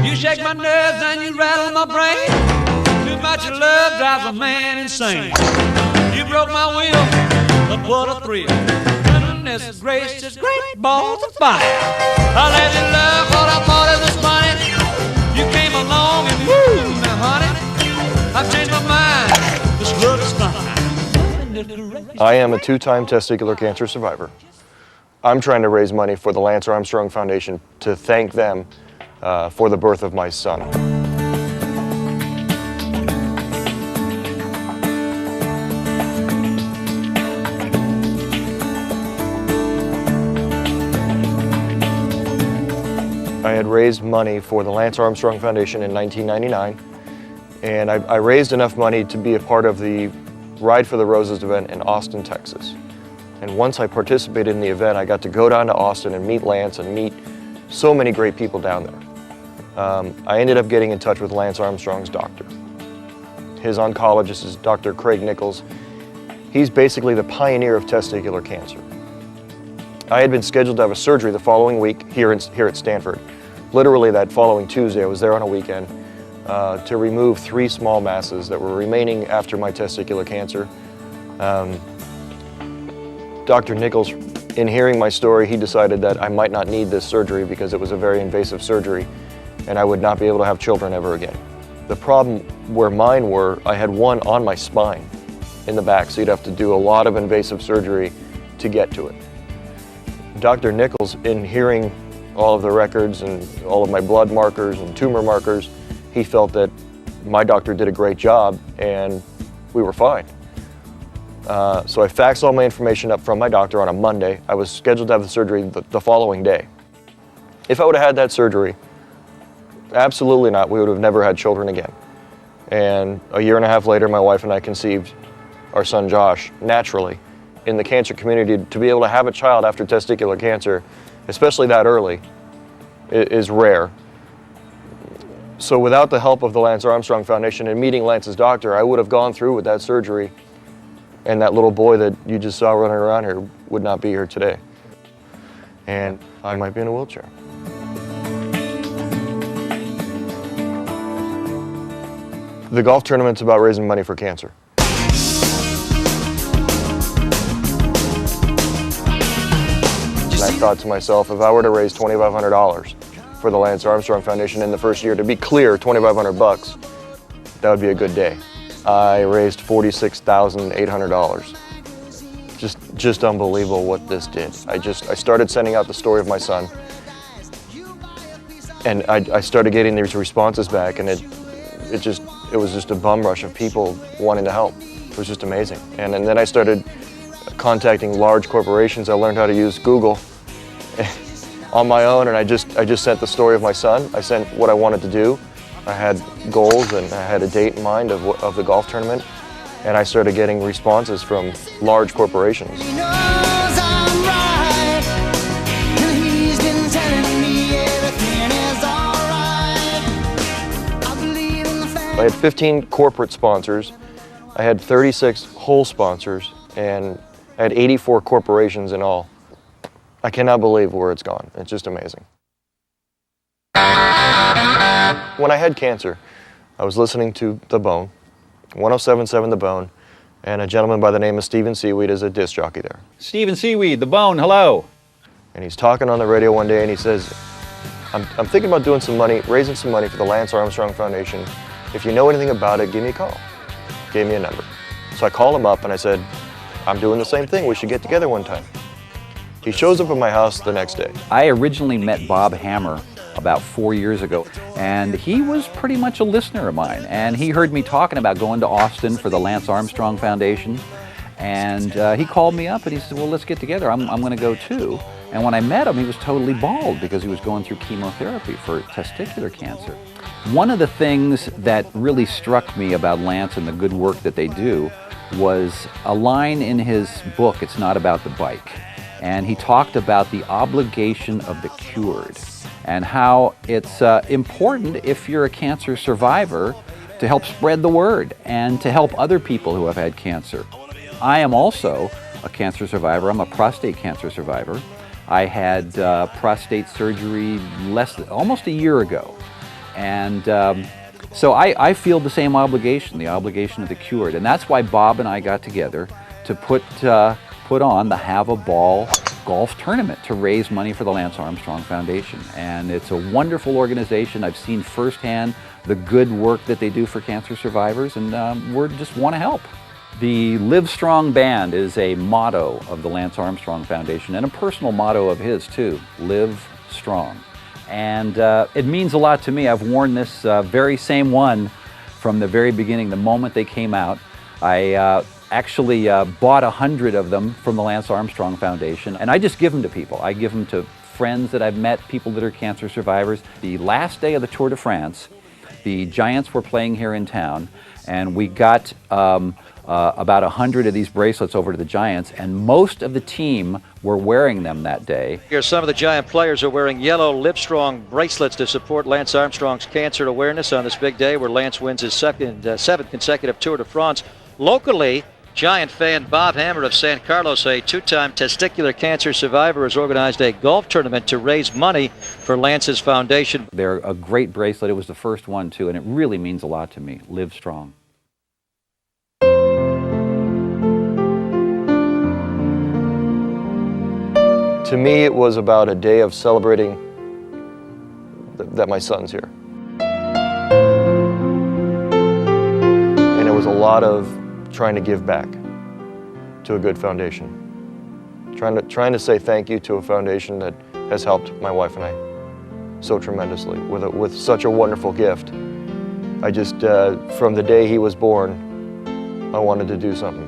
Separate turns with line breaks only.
You shake my nerves and you rattle my brain. Too much love drives a man insane. You broke my will, but what a thrill. Goodness gracious, great balls of fire. I let you love what I thought it was funny. You came along and woo, now honey, I've changed my mind. This love is fine.
I am a two-time testicular cancer survivor. I'm trying to raise money for the Lance Armstrong Foundation to thank them for the birth of my son. I had raised money for the Lance Armstrong Foundation in 1999, and I raised enough money to be a part of the Ride for the Roses event in Austin, Texas. And once I participated in the event, I got to go down to Austin and meet Lance and meet so many great people down there. I ended up getting in touch with Lance Armstrong's doctor. His oncologist is Dr. Craig Nichols. He's basically the pioneer of testicular cancer. I had been scheduled to have a surgery the following week here at Stanford. Literally that following Tuesday, I was there on a weekend to remove 3 small masses that were remaining after my testicular cancer. Dr. Nichols, in hearing my story, he decided that I might not need this surgery because it was a very invasive surgery and I would not be able to have children ever again. The problem where mine were, I had one on my spine in the back, so you'd have to do a lot of invasive surgery to get to it. Dr. Nichols, in hearing all of the records and all of my blood markers and tumor markers, he felt that my doctor did a great job and we were fine. So I faxed all my information up from my doctor on a Monday. I was scheduled to have the surgery the following day. If I would have had that surgery, absolutely not, we would have never had children again. And a year and a half later, my wife and I conceived our son Josh naturally. In the cancer community, to be able to have a child after testicular cancer, especially that early, is rare. So without the help of the Lance Armstrong Foundation and meeting Lance's doctor, I would have gone through with that surgery, and that little boy that you just saw running around here would not be here today. And I might be in a wheelchair. The golf tournament's about raising money for cancer. And I thought to myself, if I were to raise $2,500 for the Lance Armstrong Foundation in the first year, to be clear, $2,500, that would be a good day. I raised $46,800. Just unbelievable what this did. I started sending out the story of my son, and I started getting these responses back, and it was just a bum rush of people wanting to help. It was just amazing. And then I started contacting large corporations. I learned how to use Google on my own, and I just sent the story of my son. I sent what I wanted to do. I had goals and I had a date in mind of the golf tournament, and I started getting responses from large corporations. I had 15 corporate sponsors. I had 36 whole sponsors, and I had 84 corporations in all. I cannot believe where it's gone. It's just amazing. When I had cancer, I was listening to The Bone, 107.7 The Bone, and a gentleman by the name of Stephen Seaweed is a disc jockey there.
Stephen Seaweed, The Bone, hello.
And he's talking on the radio one day and he says, I'm thinking about doing some money, raising some money for the Lance Armstrong Foundation. If you know anything about it, give me a call. Gave me a number. So I called him up and I said, I'm doing the same thing, we should get together one time. He shows up at my house the next day.
I originally met Bob Hammer about 4 years ago, and he was pretty much a listener of mine. And he heard me talking about going to Austin for the Lance Armstrong Foundation, and he called me up and he said, well, let's get together, I'm going to go too. And when I met him, he was totally bald because he was going through chemotherapy for testicular cancer. One of the things that really struck me about Lance and the good work that they do was a line in his book, It's Not About the Bike. And he talked about the obligation of the cured and how it's important if you're a cancer survivor to help spread the word and to help other people who have had cancer. I am also a cancer survivor. I'm a prostate cancer survivor. I had prostate surgery almost a year ago. And so I feel the same obligation, the obligation of the cured. And that's why Bob and I got together to put on the Have a Ball golf tournament to raise money for the Lance Armstrong Foundation. And it's a wonderful organization. I've seen firsthand the good work that they do for cancer survivors, and we just want to help. The Live Strong band is a motto of the Lance Armstrong Foundation, and a personal motto of his too, Live Strong. And it means a lot to me. I've worn this very same one from the very beginning, the moment they came out. I actually bought 100 of them from the Lance Armstrong Foundation, and I just give them to people. I give them to friends that I've met, people that are cancer survivors. The last day of the Tour de France, the Giants were playing here in town, and we got about 100 of these bracelets over to the Giants, and most of the team were wearing them that day.
Here, some of the Giant players are wearing yellow Livestrong bracelets to support Lance Armstrong's cancer awareness on this big day where Lance wins his seventh consecutive Tour de France. Locally, Giant fan Bob Hammer of San Carlos, a two-time testicular cancer survivor, has organized a golf tournament to raise money for Lance's foundation.
They're a great bracelet. It was the first one, too, and it really means a lot to me. Live Strong.
To me, it was about a day of celebrating that my son's here. And it was a lot of trying to give back to a good foundation. Trying to say thank you to a foundation that has helped my wife and I so tremendously with such a wonderful gift. I just, from the day he was born, I wanted to do something.